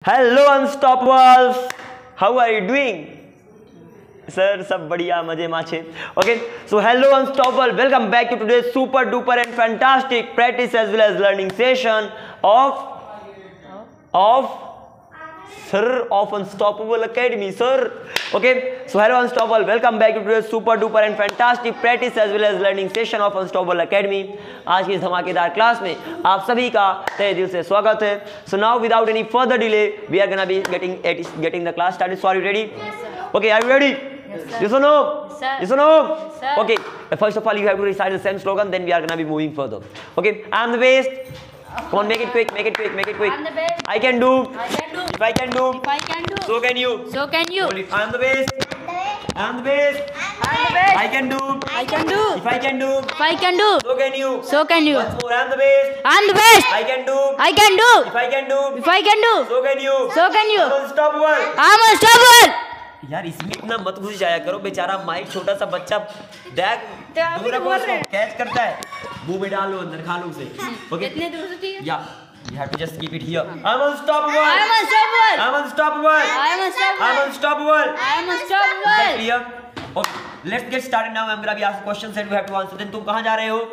Hello unstoppables, how are you doing sir? सब बढ़िया, मजे माचे. Okay, so hello unstoppable, welcome back to today super duper and fantastic practice as well as learning session of Unstoppable Academy, sir. Okay, so hello Unstoppable, welcome back to today's super duper and fantastic practice as well as learning session of Unstoppable Academy. आज की इस धमाकेदार class में आप सभी का तहे दिल से स्वागत है. So now without any further delay, we are gonna be getting the class started. So are you ready? Yes, sir. Okay, are you ready? Yes, sir. Yes or no? Yes, sir. Yes or no? Yes, sir. Okay, first of all you have to recite the same slogan, then we are gonna be moving further. Okay, I am the best. Come on, make it quick, make it quick, make it quick. I'm the best. I can do. I can do. If I can do. If I can do. So can you. So can you. Hold it. I am the best. I am the best. I'm the best. I can do. I can do. If I can do. If I can do. So can you. So can you. Once more. I am the best. I'm the best. I can do. I can do. If I can do. If I can do. So can you. So can you. Unstoppable. I'm unstoppable. यार इसमें इतना मत घुस जाया करो, बेचारा mic छोटा सा बच्चा देख दूर रखो उसको, कैच करता है, मुंह में डालो, अंदर खा लो उसे. ओके, कितने दूर से चाहिए? या you have to just keep it here. I'm unstoppable. I'm unstoppable. I'm unstoppable. I'm unstoppable. I'm unstoppable. I'm Is that unstoppable. clear? Okay, let's get started now. I'm gonna be asking questions and you have to answer them. तुम कहाँ जा रहे हो?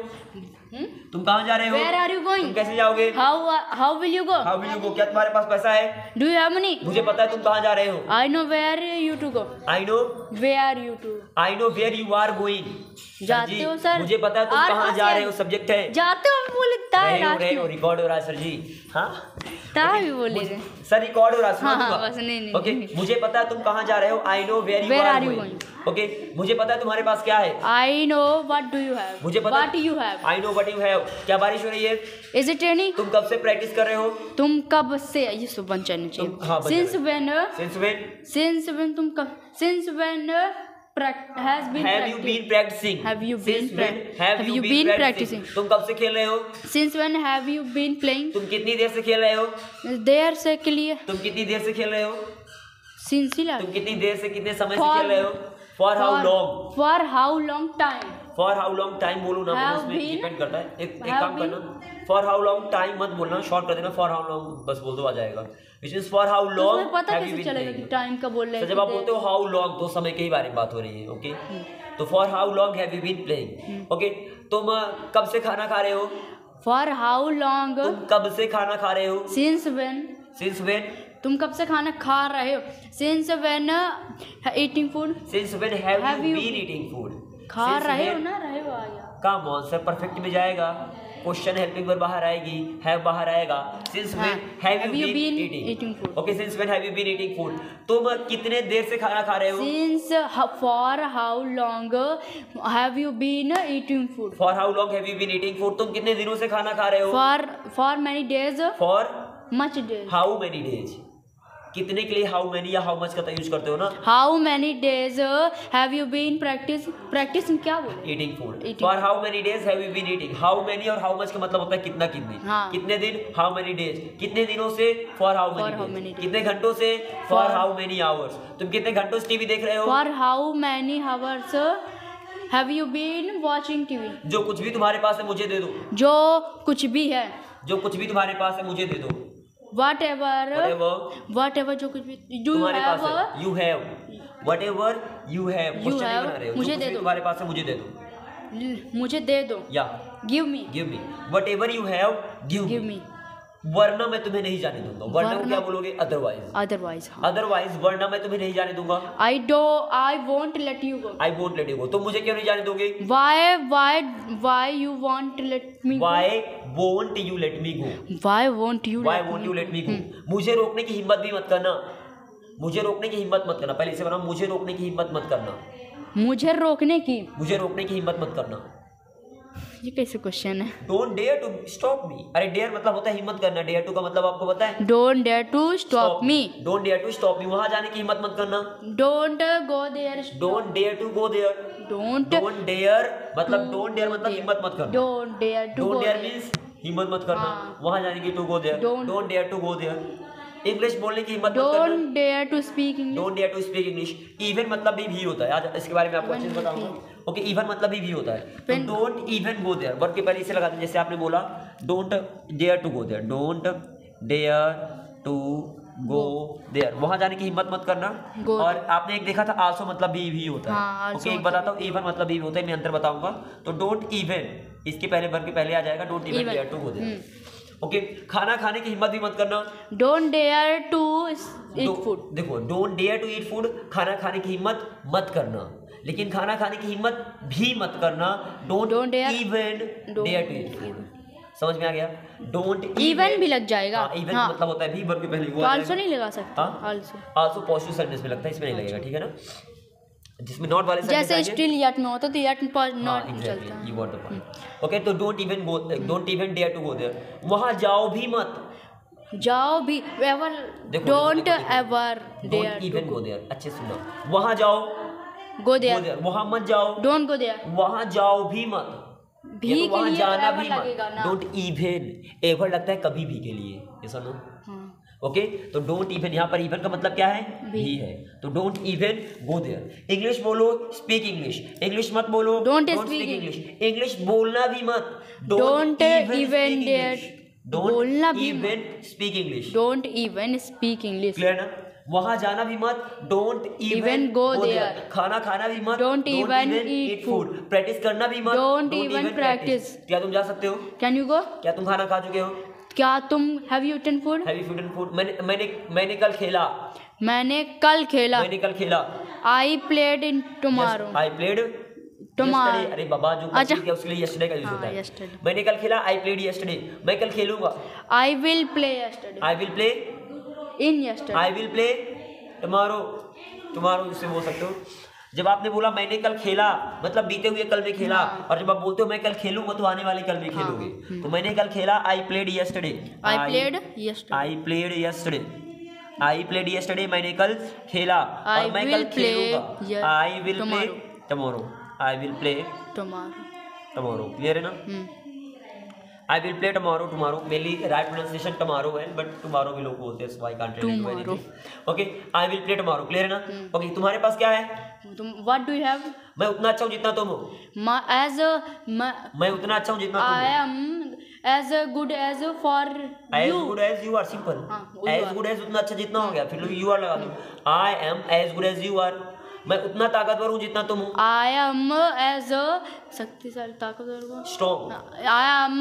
तुम कहाँ जा रहे हो? Where are you going? तुम कैसे जाओगे? How will you go? How will you go? क्या तुम्हारे पास पैसा है? Do you have money? मुझे पता है तुम कहाँ जा रहे हो. I know where you to go. I know. Where you to? I know where you are going. जाते हो सर? मुझे पता है तुम और कहाँ कहाँ जा से? रहे हो. सब्जेक्ट है. जाते हो बोलता है लास्ट में. रिकॉर्ड हो रहा है सर जी. हाँ. ता भी बोले थे. सर रिकॉर्ड हो रहा है. हाँ, बस नहीं. ओके, मुझे पता है तुम कहाँ जा रहे हो. I know where you are going. Okay, मुझे पता है तुम्हारे पास क्या है. I know what do you have. मुझे पता What you have. I know what you have. क्या बारिश हो रही है? Is it raining? तुम कब से प्रैक्टिस कर रहे हो? तुम कब से ये सब बन जाने हाँ, चाहिए. बन Since when? Since when? Since when तुम कब? Since when has been Have you been practicing? Have you Since been when have you been practicing? तुम कब से खेल रहे हो? Since when have you been playing? तुम कितनी देर से खेल रहे हो? देर से के लिए. तुम कितनी देर से खेल रहे हो? Since ही तुम कितनी देर से कितने समय से खेल रहे हो? For how long? For how long time? For how long time बोलो ना, Have उसमें been? डिपेंड करता है. एक Have काम been? करना, for how long time मत बोलना, शॉर्ट कर देना. For how long बस बोल दो, आ जाएगा. Which is for how तो long उसमें पता have you कैसे been चलेगा कि playing? टाइम का बोल रहे तो हैं? जब आप बोलते हो how long तो समय के ही बारे में बात हो रही है. ओके, तो for how long have you been playing? Okay, तुम कब से खाना खा रहे हो? For how long? तुम कब से खाना खा रहे हो? Since when? Since when? तुम कब से खाना खा रहे हो? Since when eating food? Since when have Have you you been eating food? खा Since रहे हो when? ना, रहे हो आया. काम आंसर परफेक्ट में जाएगा. क्वेश्चन हेल्पिंग वर्ब बाहर आएगी, हैव बाहर आएगा. Since when have you been eating food? Okay, since when have you been eating food. तुम कितने देर से खाना खा रहे हो? Since for how long have you been eating food? For how long have you been eating food. तुम कितने दिनों से खाना खा रहे हो? For many days. For Much days. How many days. कितने के लिए हाउ मेनी या हाउ मच का यूज करते हो ना. How many days have you been practicing क्या बोले? Eating food. Eating. For how many days have you been eating. How many और हाउ मच का मतलब होता है कितना, कितने. हाँ. कितने दिन, हाउ मेनी डेज. कितने दिनों से, for how how many many days. days. कितने घंटों से, फॉर हाउ मेनी आवर्स. तुम कितने घंटों से टीवी देख रहे हो? For how many hours have you been watching TV? जो कुछ भी तुम्हारे पास है मुझे दे दो. जो कुछ भी है. जो कुछ भी तुम्हारे पास है मुझे दे दो. Whatever जो कुछ भी do you तुम्हारे have. पास है, you have. Whatever you have. You question नहीं have. बना रहे हो. मुझे जो कुछ दे भी दो. तुम्हारे पास है मुझे दे दो. मुझे दे दो. या Give me. Give me. Whatever you have, give Give me. me. वरना मैं तुम्हें नहीं जाने दूंगा. वरना को वरना- क्या बोलोगे? अदरवाइज. Otherwise. अदरवाइज वरना मैं तुम्हें नहीं जाने दूंगा. I won't let you go. I won't let you go. तुम मुझे क्यों नहीं जाने दोगे? Why you won't let me go? Why won't you let me go. Why won't you why let won't me you let me go. मुझे रोकने की हिम्मत भी मत करना. मुझे रोकने की हिम्मत मत करना. पहले इसे बनाओ, मुझे रोकने की हिम्मत मत करना. मुझे रोकने की. मुझे रोकने की हिम्मत मत करना. ये कैसे क्वेश्चन है? Don't dare to stop me. अरे डेयर मतलब होता है हिम्मत करना. डेयर टू का मतलब आपको पता है? Don't dare to stop me. Don't dare to stop me. वहां जाने की हिम्मत मत करना. Don't go there. Don't dare to go there. Don't don't dare मतलब डोंट डेयर मतलब हिम्मत मत करना. don't dare to don't go dare there. Means हिम्मत मत करना. हाँ. वहां जाने की to go there. Don't- don't dare to go there. English बोलने की हिम्मत मत करना. Don't dare to speak English. Don't dare to speak English. Even मतलब भी होता है. आज इसके बारे में आपको अच्छे से बताऊंगा. ओके, इवन मतलब भी होता है. तो When- don't even go there verb के पहले इसे लगा दें. जैसे आपने बोला don't dare to go there. Don't dare to go there, वहां जाने की हिम्मत मत करना। Go और आपने एक देखा था आल्सो मतलब भी होता है। हाँ, also ओके, एक बताता हूँ इवन मतलब भी होता है, मैं अंतर बताऊंगा। तो डोंट इवन इसके पहले वर्ग के पहले आ जाएगा, don't even dare to go there. Okay, खाना खाने की हिम्मत भी मत करना। Don't dare to eat food. देखो, don't dare to eat food, खाना खाने की हिम्मत मत करना, लेकिन खाना खाने की हिम्मत भी मत करना। Don't even dare to eat food, समझ में आ गया? डोंट इवन भी लग जाएगा। इवन का मतलब होता है भी वर्ग के पहले हुआ, आल्सो नहीं लगा सकते। आल्सो पॉजिटिव सेंटेंस में लगता है, इसमें नहीं लगेगा, ठीक है ना? जिसमें नॉट वाले सेंटेंस जैसे स्टिल यट में होता तो यट नॉट चलता। You got the point. Okay, तो don't even dare to go there, वहां जाओ भी मत, जाओ भी ever, don't ever dare even go there. अच्छे सुनो, वहां जाओ गो देयर, वहां मत जाओ, डोंट गो देयर, वहां जाओ भी मत, भी तो वहां जाना भी लगेगा मत। ना। डोंट इवन, एवर लगता है कभी भी के लिए, ये सुनो। ओके, तो डोंट इवन, यहाँ पर इवन का मतलब क्या है? भी है। तो don't even go there. English बोलो, स्पीक इंग्लिश। इंग्लिश मत बोलो, डोंट स्पीक इंग्लिश। इंग्लिश बोलना भी मत, डोंट इवन डेयर, बोलना भी even speak English, don't even speak English. Clear ना? वहां जाना भी मत, डोंट इवन go there। खाना खाना भी मत, Don't even eat food। Practice करना भी मत, Don't even practice। क्या तुम जा सकते हो? Can you go? क्या तुम खाना खा चुके हो? क्या तुम have you eaten food? Have you eaten food? मैंने कल खेला, मैंने कल खेला। मैंने कल खेला। I played in tomorrow, I played tomorrow. अरे बाबा, जो अच्छा उसके लिए यस्टरडे का यूज होता है। yesterday। मैंने कल खेला, आई प्लेड यस्टरडे, मैं कल खेलूंगा। I will play yesterday, I will play in yesterday. I will play tomorrow, tomorrow इससे बोल सकते हो। जब आपने बोला मैंने कल खेला, मतलब बीते हुए कल में खेला, और जब आप बोलते हो मैं कल खेलूंगा, तो आने वाले कल में खेलोगे। तो मैंने कल खेला, I played yesterday, I played yesterday, I played yesterday, I played yesterday, मैंने कल खेला और मैं कल खेलूंगा। I will play tomorrow, I will play tomorrow. Clear है ना? I will play tomorrow, tomorrow mainly right pronunciation tomorrow है, but tomorrow भी लोग बोलते हैं, so I can't really do anything. Okay, I will play tomorrow, clear है ना? Okay, तुम्हारे पास क्या है? What do you have? मैं उतना अच्छा हूँ जितना तुम हो। मैं उतना अच्छा हूँ जितना तुम हो। I am as good as for you. As good as you are, simple. As good as उतना अच्छा जितना हो गया, फिर you are लगा दो। I am as good as you are, मैं उतना ताकतवर हूँ जितना तुम हो। I am as शक्तिशाली, ताकतवर को strong. I am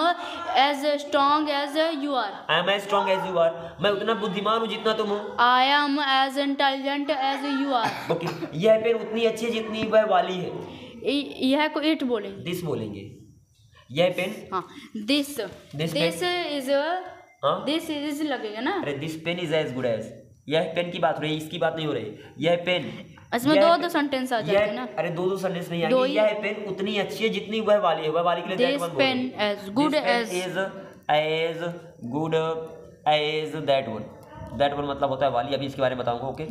as strong as you are. I am as strong as you are, मैं उतना बुद्धिमान हूँ जितना तुम हो। I am as intelligent as you are. Okay, यह पेन उतनी अच्छी है जितनी वह वाली है। यह को इट बोलेंगे, दिस बोलेंगे। यह पेन, हाँ, दिस इज लगेगा ना। अरे this pen is as good as, यह पेन की बात हो रही है, इसकी बात नहीं हो रही। यह पेन, इसमें दो सेंटेंस आ जाते हैं ना। अरे दो सेंटेंस नहीं आएंगे। यह पेन उतनी अच्छी है जितनी वह वाली है, वह वाली के लिए this pen as good as, as good as that one. That one मतलब होता है वाली, अभी इसके बारे में बताऊंगा। ओके,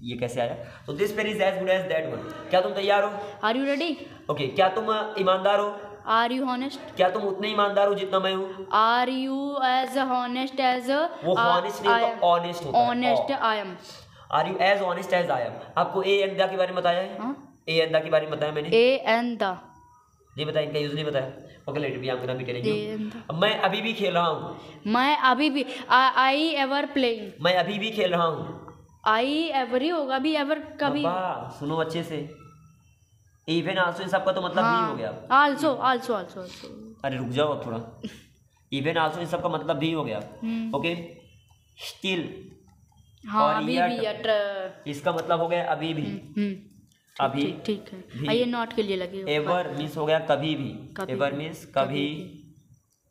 ये कैसे आया? तो this pen is as good as that one. क्या तुम तैयार हो? Are you ready? ओके, क्या तुम ईमानदार हो? Are you honest? क्या तुम उतने ईमानदार हो जितना मैं हूँ? Are you as honest as, वो हॉनेस्ट नहीं तो ऑनेस्ट होता है। Honest I am. Are you as honest as I am? आपको ए एंड द के बारे में बताया है? ए एंड द के बारे में बताया मैंने? ए एंड द नहीं बताया, इनका यूज नहीं बताया। Okay, let be, I'm gonna be telling you। मैं अभी भी खेल रहा हूँ। मैं अभी भी, आई एवर प्लेइंग, मैं अभी भी खेल रहा हूँ। आई एवर ही होगा, भी एवर कभी। सुनो अच्छे से, इवन आल्सो इन सबका तो मतलब भी हो गया। आल्सो आल्सो आल्सो आल्सो, अरे रुक जाओ थोड़ा। इवन आल्सो इन सबका मतलब भी हो गया। ओके, स्टिल, हाँ, अभी भी, इसका मतलब हो गया अभी भी। अभी, ठीक है, ये नॉट के लिए लगे। एवर मीन्स हो गया कभी भी, एवर मीन्स कभी,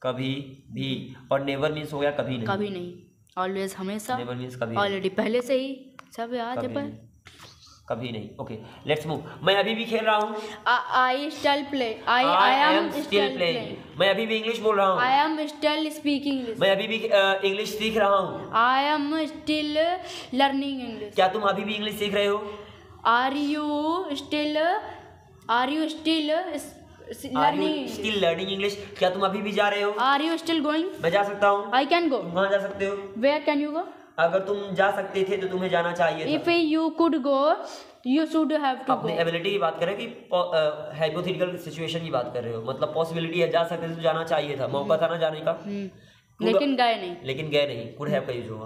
कभी भी, और नेवर मीन्स हो गया कभी नहीं, कभी नहीं, ऑलवेज हमेशा, नेवर मीन्स कभी, ऑलरेडी पहले से ही सब याद है, पर कभी नहीं। Okay, let's move. मैं अभी भी खेल रहा हूँ। I still play, I am still playing. मैं अभी भी इंग्लिश बोल रहा हूँ। I am still speaking English. मैं अभी भी इंग्लिश सीख रहा हूँ। I am still learning English. क्या तुम अभी भी इंग्लिश सीख रहे हो? Are you still learning English? क्या तुम अभी भी जा रहे हो? Are you still going? मैं जा सकता हूँ। I can go. वहाँ जा सकते हो। Where can you go? अगर तुम जा सकते थे तो तुम्हें जाना चाहिए था। If you could go, you should have to go. अपने एबिलिटी की बात कर रहे हैं कि हाइपोथेटिकल सिचुएशन की बात कर रहे हो, मतलब पॉसिबिलिटी है, जा सकते थे तो जाना चाहिए था, मौका था ना जाने का। लेकिन गए नहीं। लेकिन गए नहीं, कुड हैव का यूज होगा।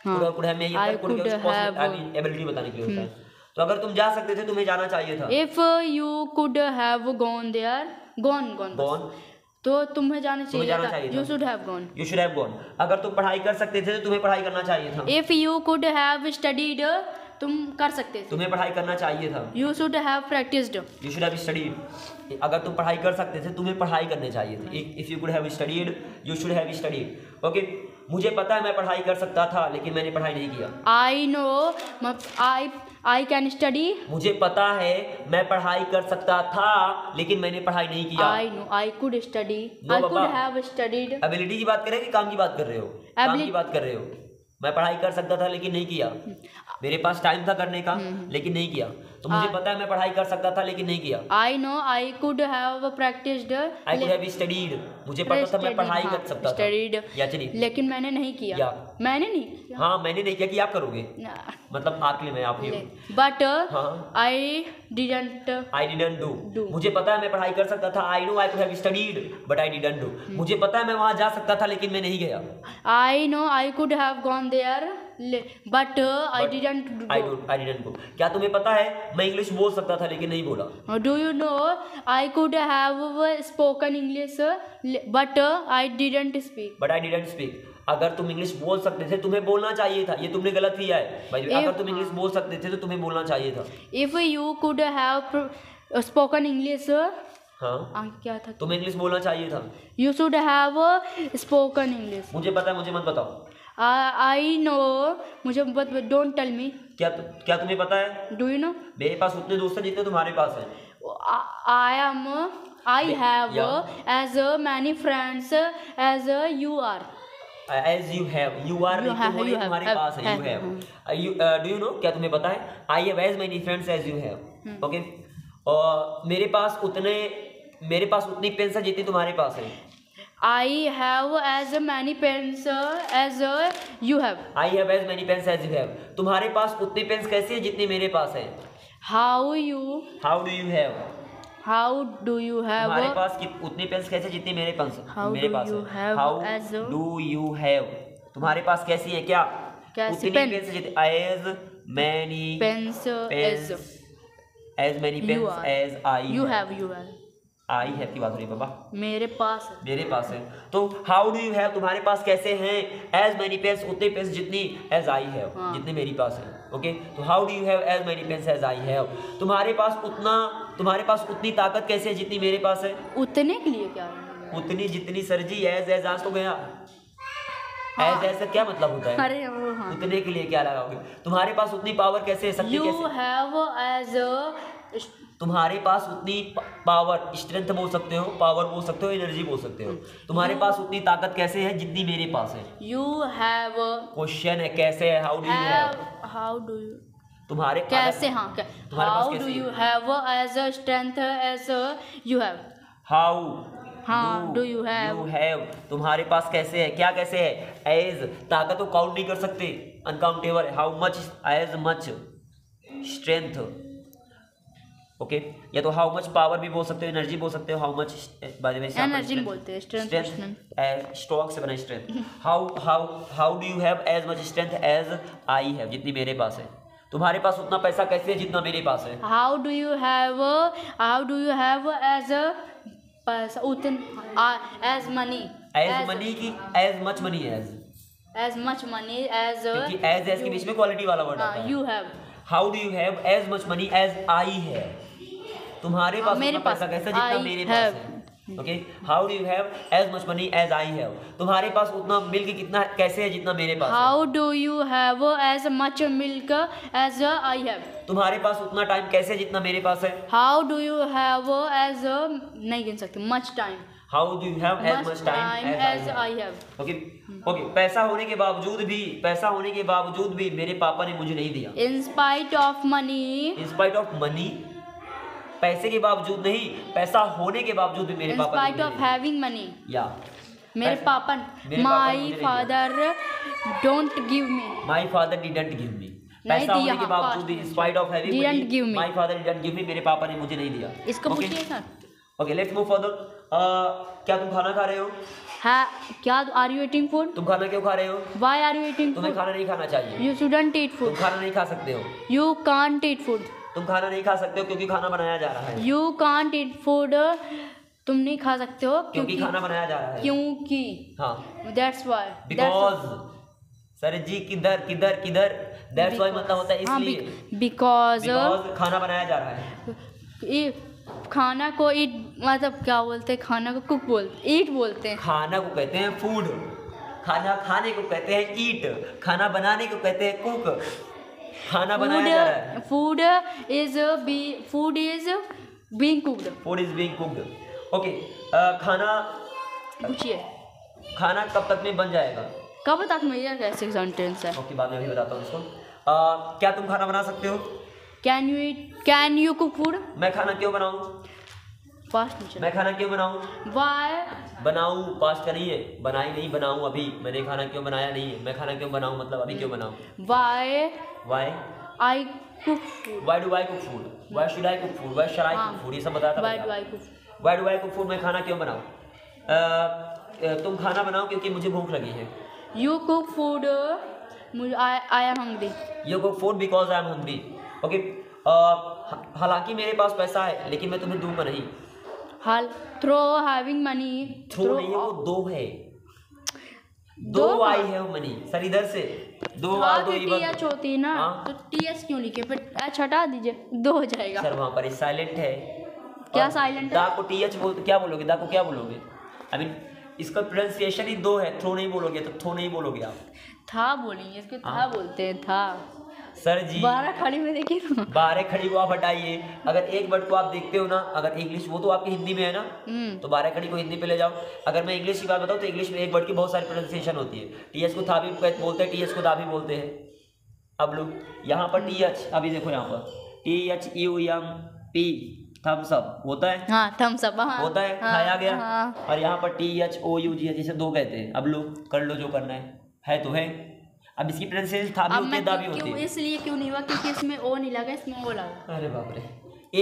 हाँ, कुड हैव में ये I could could have- ability बताने के लिए होता है। तो अगर तुम जा सकते थे, तुम्हें जाना चाहिए था। If you could have gone there, gone gone, तो तुम्हें जाना तुम्हें जाना चाहिए चाहिए था। था। You should have gone. You should have gone. अगर तुम पढ़ाई कर सकते थे तो तुम्हें पढ़ाई करना चाहिए था। If you could have studied, तुम कर सकते थे। तुम्हें पढ़ाई करना चाहिए था। You should have practised. You should have studied. अगर तुम पढ़ाई कर सकते थे, तुम्हें पढ़ाई करनी चाहिए थी। If you could have studied, you should have studied. Okay, मुझे पता है मैं पढ़ाई कर सकता था, लेकिन मैंने पढ़ाई नहीं किया। आई नो, आई कैन स्टडी। मुझे पता है मैं पढ़ाई कर सकता था, लेकिन मैंने पढ़ाई नहीं किया। आई know, I could study, No, I could Baba. Have studied. Ability की बात कर रहे हो कि काम की बात कर रहे हो? काम की बात कर रहे हो। मैं पढ़ाई कर सकता था लेकिन नहीं किया। मेरे पास टाइम था करने का, लेकिन नहीं किया। तो मुझे पता है मैं पढ़ाई कर सकता था, लेकिन नहीं किया। आई know, I could have practised. I could have studied. मुझे पता था मैं पढ़ाई कर सकता था। स्टडीड, या चलिए, लेकिन मैंने नहीं किया। या। मैंने नहीं किया। हाँ, मैंने नहीं किया कि आप करोगे, मतलब आपके लिए मैं आप ही हूँ। बट हाँ, आई didn't I didn't Do. Do. मुझे पता है मैं पढ़ाई कर सकता था। आई know I could have studied but I didn't do. मुझे पता है मैं वहां जा सकता था, लेकिन मैं नहीं गया। I know, I could have gone there, but I didn't I didn't go. क्या तुम्हें पता है मैं इंग्लिश बोल सकता था, लेकिन नहीं बोला? Do you know, I could have spoken English, but I didn't speak. But I didn't speak. अगर तुम इंग्लिश बोल सकते थे, तुम्हें बोलना चाहिए था। ये तुमने गलत किया है भाई। अगर तुम इंग्लिश बोल सकते थे तो तुम्हें बोलना चाहिए था। If you could have spoken English, हाँ, क्या था? तुम्हें इंग्लिश बोलना चाहिए था। You should have spoken English. मुझे पता है, मुझे मत बताओ। आई नो, मुझे डोंट टेल मी। क्या तुम्हें पता है? Do you know? मेरे पास उतने दोस्त हैं जितने तुम्हारे पास हैं। I have as many friends as you are. As you have, you are नहीं तो होने तुम्हारे पास है। You have. Do you know? क्या तुम्हें पता है? I have as many friends as you have. Okay. और मेरे पास उतनी पेंस है जितनी तुम्हारे पास है। I have as many pens as you have. I have as many pens as you have. तुम्हारे पास उतनी पेंस कैसी है जितनी मेरे पास है? How do you have? तुम्हारे पास उतनी पेंस कैसे जितनी मेरे पास How मेरे do पास you है? have How as a- do you have? तुम्हारे पास कैसी है क्या? कैसी उतनी pen? पेंस जितनी as many pens as many you pens are. as I you have. have. I have की बात हो रही है बाबा। मेरे पास है। मेरे पास है। तो हाउ डू यू हैव तुम्हारे पास कैसे हैं? एज मैनी पेन्स, उतने पेन्स जितनी एज आई हैव, जितने मेरी पास है। ओके, तो how do you have as many pens as I have. तुम्हारे पास उतनी ताकत कैसे है जितनी मेरे पास है? उतने के लिए क्या? उतनी जितनी सर जी। एज आज तो गया। एज का क्या मतलब होता है? अरे वो हाँ। उतने के लिए क्या लगाओगे? तुम्हारे पास उतनी पावर कैसे है? शक्ति कैसे? यू हैव एज तुम्हारे पास उतनी पावर, स्ट्रेंथ बोल सकते हो, पावर बोल सकते हो, एनर्जी बोल सकते हो। तुम्हारे पास उतनी ताकत कैसे है जितनी मेरे पास है? You have. क्वेश्चन है कैसे है? How do you have. How do you तुम्हारे कैसे? हाँ, तुम्हारे पास हाउ कैसे डू है? You have as a strength as you have. How do you have. तुम्हारे पास कैसे है? क्या कैसे है? एज ताकत को काउंट नहीं कर सकते, अनकाउंटेबल है। How much, as much strength. Okay, या तो हाउ मच पावर भी बोल सकते हो, एनर्जी बोल सकते हो। हाउ मच एनर्जी बोलते हैं, स्ट्रेंथ स्ट्रॉन्ग से बना strength. How do you have as much strength as I have, जितनी मेरे पास है। तुम्हारे पास उतना पैसा कैसे है जितना मेरे पास है? How do you have as a पैसा, उतना एज मनी। एज मनी की as much money as much money as, क्योंकि एज के बीच में क्वालिटी वाला वर्ड आता है। You have. How do you have as much money as I है। तुम्हारे पास उतना पैसा कैसे जितना मेरे पास है। Okay, how do you have as much money as I have. तुम्हारे पास उतना मिल्क कितना कैसे है जितना मेरे पास है। How do you have as much milk as I have. तुम्हारे पास उतना टाइम कैसे है जितना मेरे पास है। How do you have as, नहीं गिन सकते, much time. How do you have as much time as I have. Okay, पैसा होने के बावजूद भी मेरे पापा ने मुझे नहीं दिया। इन स्पाइट ऑफ मनी, पैसे के बावजूद नहीं, पैसा होने के बावजूद भी मेरे पापा ने in spite of having money. या मेरे पापा, my father don't give me. My father didn't give me. पैसा होने के बावजूद भी, in spite of having money, my father didn't give me, मेरे पापा ने मुझे नहीं दिया। इसको पूछिए sir. Okay, let's move further. क्या तुम खाना खा रहे हो? क्या आर यू ईटिंग फूड? तुम खाना क्यों खा रहे हो? वाई आर यू ईटिंग तुम्हें फूड? खाना नहीं खाना चाहिए। यू शुडंट ईट तुम फूड। खाना नहीं खा सकते हो। You can't eat food. तुम खाना नहीं खा सकते हो क्योंकि खाना बनाया जा रहा है। You can't eat food. तुम नहीं खा सकते हो क्योंकि खाना बनाया जा रहा है। क्योंकि हाँ, दैट्स वाई। बिकॉज। सर जी किधर किधर किधर, दैट्स वाई मतलब होता है इसलिए। बिकॉज खाना बनाया जा रहा है। खाना को ईट मतलब क्या बोलते हैं? खाना को कुक बोलते, ईट बोलते हैं। खाना को कहते हैं फूड, खाना खाने को कहते हैं ईट, खाना बनाने को कहते हैं कुक। खाना बनाया जा रहा है। Food is being cooked. Food is being cooked. Okay, खाना पूछिए खाना कब तक में बन जाएगा? कब तक में? ये कैसे सेंटेंस है? ओके, बाद में अभी बताता हूँ इसको। क्या तुम खाना बना सकते हो? Can you cook food? मैं खाना क्यों बनाऊं? पास्ट में। मैं खाना क्यों बनाऊं? वाई बनाऊं पास्ट का नहीं है, बनाई नहीं, बनाऊं अभी। मैंने खाना क्यों बनाया नहीं है, मैं खाना क्यों बनाऊं मतलब अभी क्यों बनाऊं। Why why I cook food. Why do I cook food, why should I cook food, why shall I cook food, ये सब बताता why do I cook? Why do I cook food, मैं खाना क्यों बनाऊं। तुम खाना बनाओ क्योंकि मुझे भूख लगी है। You cook food. I am hungry. You cook food because I am hungry. Okay, हालांकि मेरे पास पैसा है लेकिन मैं तुम्हें दूंगा नहीं। हाल थ्रो हैविंग मनी। थ्रो नहीं है, वो दो है। दो आई है वो मनी। सर इधर से दो आ दो टीएच होती है ना, तो टीएस क्यों लिखे? फिर एच हटा दीजिए, दो हो जाएगा। सर वहाँ पर साइलेंट है। क्या साइलेंट है? दा को टीएच बोलते क्या बोलोगे? दा को क्या बोलोगे? आई मीन इसका प्रोनाउंसिएशन ही दो है। थ्रो नहीं बोलोगे तो थो नहीं बोलोगे आप, था बोलेंगे। इसको था बोलते हैं, था। सर जी 12 खड़ी में देखिए ना। 12 खड़ी को आप हटाइए। अगर एक वर्ड को आप देखते हो ना, अगर इंग्लिश, वो तो आपकी हिंदी में है ना, तो 12 खड़ी को हिंदी पे ले जाओ। अगर मैं इंग्लिश की बात बताऊँ तो इंग्लिश में एक वर्ड की बहुत सारी प्रोनाउंसिएशन होती है। टीएच को था भी बोलते हैं, टीएच को दा भी बोलते हैं। अब लोग यहाँ पर टीएच, अभी देखो यहाँ पर THUMP थम्स अप होता है। हाँ, थम्स अप होता है, खाया गया। और यहाँ पर THOUG जैसे दो कहते हैं। अब लोग कर लो जो करना है तो है। अब इसकी प्रोनाउंसिएशन था भी होती है, दा भी होती है। इसलिए क्यों नहीं हुआ? क्योंकि इसमें ओ नहीं लगा, इसमें ओ लगा। अरे बाप रे,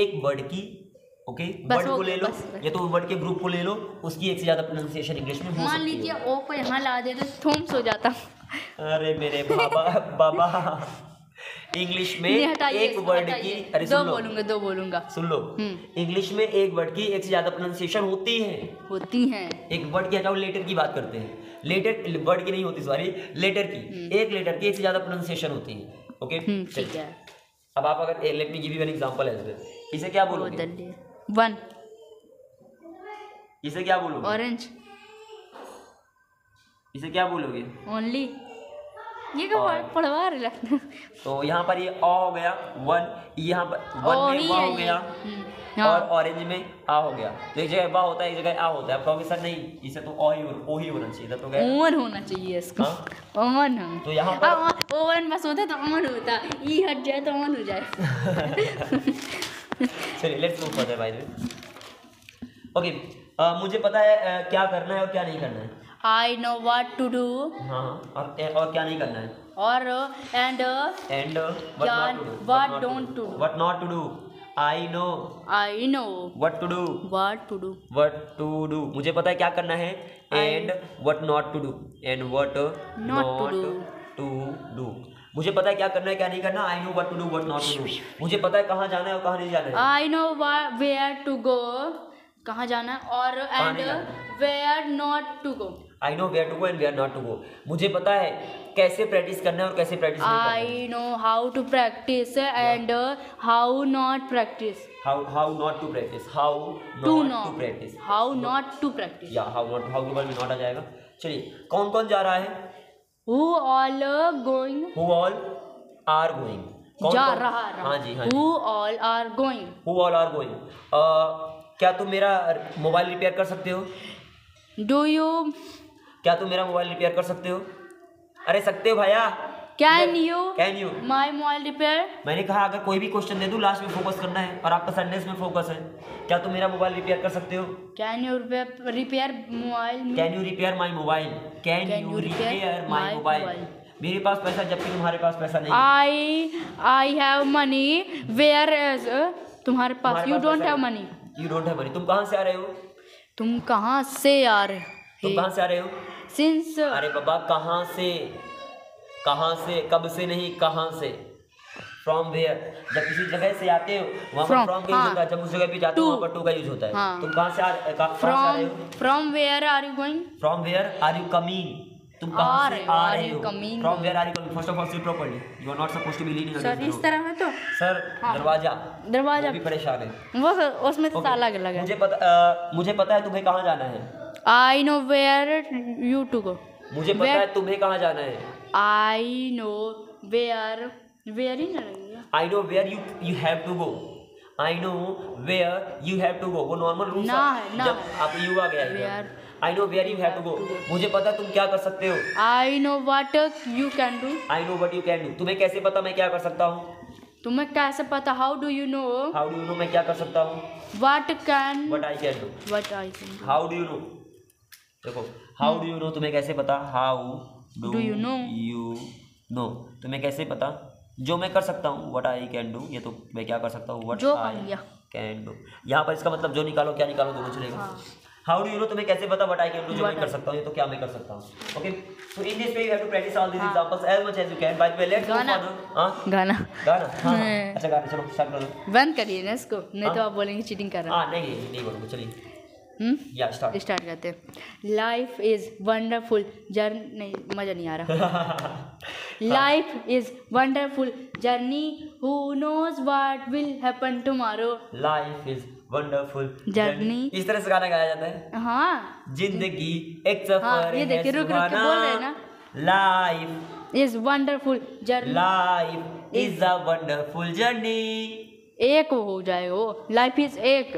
एक वर्ड की वर्ड को ले लो, या तो वर्ड के ग्रुप को ले लो, उसकी एक से ज्यादा प्रोनाउंसिएशन इंग्लिश में हो सकती है। मान लीजिए ओ को यहाँ ला दे तो थोम्स हो जाता। अरे मेरे बाबा इंग्लिश में एक वर्ड की, अरे दो बोलूंगा। सुन लो, इंग्लिश में एक वर्ड की एक से ज्यादा प्रोनाउंसिएशन होती है। एक वर्ड की हटाओ, लेटर की बात करते हैं। लेटर वर्ड की नहीं होती, सॉरी, लेटर की। एक लेटर की एक से ज्यादा प्रोनाउंसिएशन होती है। ओके, ठीक है। अब आप अगर let me give you an example है, इसे क्या बोलोगे? 1 इसे क्या बोलोगे? ऑरेंज। इसे क्या बोलोगे? ओनली। ये क्या पढ़वा रहे लगता। तो यहाँ पर ये अ हो गया 1, यहाँ पर 1 में व हो गया, और ऑरेंज में आ हो गया। तो एक जगह वा होता है, एक जगह आ होता है। आप कहोगे सर नहीं, इसे तो ओ ही होना चाहिए। तो ओवन होना चाहिए इसको। ओवन। तो यहाँ पर ओवन बस होता तो ओवन होता, ई हट जाए तो ओवन हो जाए। चलिए let's move further by the way. Okay, मुझे पता है क्या करना है और क्या नहीं करना है। I know what to do। हाँ, और क्या नहीं करना है। और and what don't to do। What not to do। I know what to do। मुझे पता है क्या करना है। and what not to do। and what not to do। मुझे पता है क्या करना है क्या नहीं करना। I know what to do, what not to do। मुझे पता है कहाँ जाना है और कहाँ नहीं जाना है। I know where to go, कहाँ जाना है, और and where not to go। I know where to go and where not to go। मुझे पता है कैसे प्रैक्टिस करना है और कैसे प्रैक्टिस नहीं करना है। I know how to practice and how not practice। How not to practice। How not to practice। How not to practice। या how के बाद में not आ जाएगा। चलिए, कौन कौन जा रहा है? Who all going। Who all are going। जा रहा। हाँ जी, हाँ जी। Who all are going। Who all are going। क्या तुम मेरा मोबाइल रिपेयर कर सकते हो? Do you। क्या तुम मेरा मोबाइल रिपेयर कर सकते हो? अरे सकते हो भैया। Can you my mobile repair। मैंने कहा अगर कोई भी क्वेश्चन दे दूं लास्ट में फोकस करना है, और आपका सेंटेंस में फोकस है। क्या तुम मेरा मोबाइल रिपेयर कर सकते हो? Can you repair mobile। Can you repair my mobile। Can you repair my mobile। मेरे पास पैसा जबकि तुम्हारे पास पैसा नहीं। I have money whereas तुम्हारे पास you don't have money। You don't have money। तुम कहाँ से आ रहे हो? तुम कहाँ से आ रहे तुम कहाँ से आ रहे हो? Since अरे बाबा कहाँ से, कहाँ से, कब से नहीं, कहाँ से, फ्रॉम वेयर। जब किसी जगह से आते हो वहाँ पर फ्रॉम का यूज होता है, जब उस जगह पे जाते हो वहाँ पर टू का यूज होता है। तुम कहाँ से आ रहे हो? from where are you going? From where are you coming, तुम कहाँ से आ रहे हो? coming? From where are you coming? First of all sit properly, you are not supposed to be leaning sir इस तरह है तो सर दरवाजा दरवाजा भी परेशान है वो उसमें तो अलग अलग है। मुझे पता है तुम्हें कहाँ जाना है। I know where you to go. मुझे पता है तुम्हें कहाँ जाना है। I know where ही ना लगेगा। I know where you have to go. I know where you have to go. वो नॉर्मल रूल्स ना है ना जब आप यू आ गया है। I know where you have to go. मुझे पता तुम क्या कर सकते हो। I know what you can do. I know what you can do. तुम्हें कैसे पता मैं क्या कर सकता हूँ? तुम्हें कैसे पता? How do you know? How do you know मैं क्या कर सकता हूँ? What I can do. How do you know? देखो how do you know तुम्हें कैसे पता? How do you know? तुम्हें कैसे पता जो मैं कर सकता हूँ? What I can do, ये तो मैं क्या कर सकता हूँ? What I can do। यहाँ पर इसका मतलब जो निकालो क्या निकालो दोनों चलेगा। How do you know तुम्हें कैसे पता? What I can do, जो मैं कर सकता हूँ, ये तो क्या मैं कर सकता हूँ। Okay, so in this way you have to practice all these examples as much as you can. By the way, let's go for the गाना अच्छा गाना चलो स्टार्ट करो। बंद करिए ना इसको, नहीं तो आप बोलेंगे चीटिंग कर रहा हूँ। नहीं बोलूँगा, चलिए या स्टार्ट करते हैं। लाइफ इज वंडरफुल जर्नी, नहीं मज़ा नहीं आ रहा। Life is wonderful journey, who knows what will happen tomorrow. Life is wonderful journey, इस तरह से गाना गाया जाता है। हाँ, जिंदगी एक सफर ये देखिए रुक रुक के बोल रहे हैं ना। Life is wonderful journey, life is a wonderful journey. एक हो जाएगा वो, लाइफ इज एक।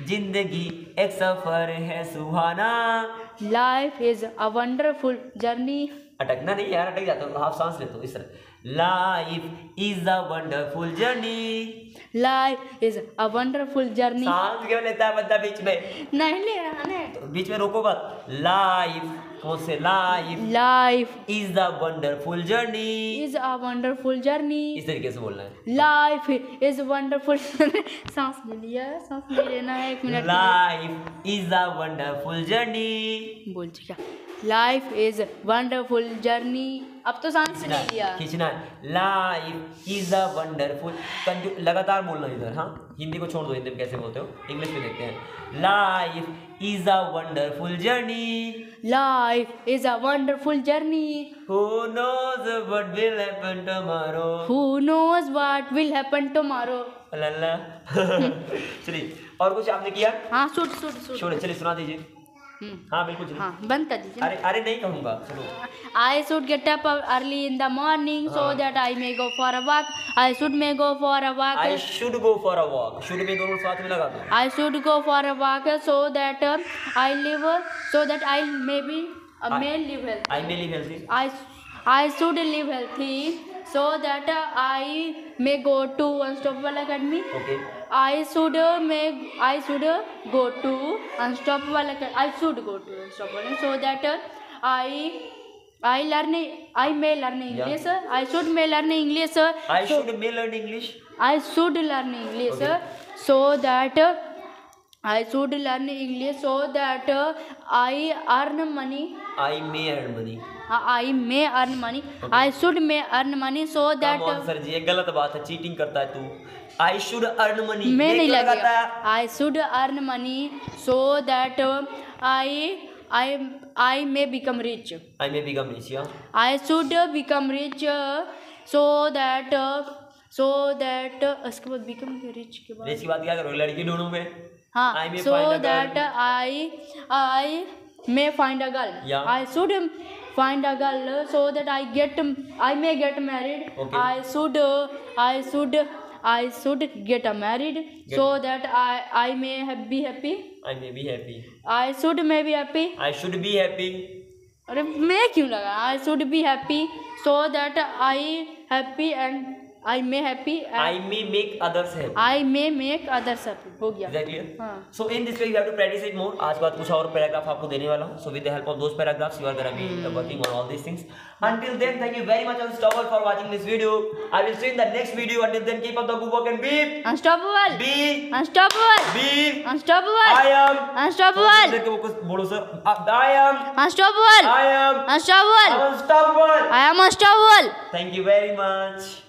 जिंदगी एक सफर है सुहाना। Life is a wonderful journey. अटकना नहीं यार, अटक जाता हूँ, हाफ सांस लेता हूँ इस तरह। Life is a wonderful journey. Life is a wonderful journey. सांस क्यों लेता है बंदा बीच में? नहीं ले रहा है तो बीच में रोको बात। लाइफ कौन से? Life is a wonderful journey. Is a wonderful journey, इस तरीके से बोलना है। Life is wonderful. सांस ले लिया, सांस ले लेना है 1 minute. Life is a wonderful journey. बोल चुका। लाइफ इज वंडरफुल जर्नी, अब तो सांस ले लिया। खींचना है। लाइफ इज अ वंडरफुल, लगातार बोलना इधर। हाँ, हिंदी को छोड़ दो, हिंदी में कैसे बोलते हो, इंग्लिश में देखते हैं। Life is a wonderful journey. Life is a wonderful journey, who knows what will happen tomorrow. Who knows what will happen tomorrow. लल्ला। चलिए और कुछ आपने किया? हाँ, शूट चलिए सुना दीजिए। हाँ बिल्कुल चलिए। हाँ, बंद कर दीजिए। अरे नहीं कहूँगा, सुनो। I should get up early in the morning so that I may go for a walk. I should may go for a walk. I should go for a walk. Should में दोनों साथ में लगा दो। I should go for a walk so that I live, so that I may live healthy. I may live healthy. I should live healthy so that I may go to Unstoppable Academy. Okay. I should go to Unstoppable Academy. I should go to Unstoppable so that I may learn English. Yeah. I should may learn English. I should may learn English. I should learn English. Okay. So that I should learn English so that I earn money. I may earn money. I may earn money. Okay. I should may earn money so that. Come on sir जी, ये गलत बात है, cheating करता है तू। I should earn money। मैं नहीं लगेगा। I should earn money so that I may become rich. I may become rich, yeah. I should become rich so that उसके बाद become rich के बाद। rich के बाद क्या करोगे? लड़की ढूंढूं मैं। हाँ, so that I may find a girl. Yeah. I should find a girl so that I may get married. Okay. I should get married so that I may be happy. I may be happy. I should may be happy. I should be happy. अरे मैं क्यों लगा? I should be happy so that I happy and I may happy. I may make others happy. I may make others happy. हो गया. Is that clear? हाँ. So in this way you have to practice it more. आज बाद कुछ और paragraph आपको देने वाला हूँ. So with the help of those paragraphs you are gonna be working on all these things. Until then, thank you very much Unstoppable for watching this video. I will see you in the next video. Until then, keep up the good work and be Unstoppable. Be Unstoppable. Be Unstoppable. I am Unstoppable. को कुछ बोलो sir. I am Unstoppable. I am Unstoppable. unstoppable. I am unstoppable. Thank you very much.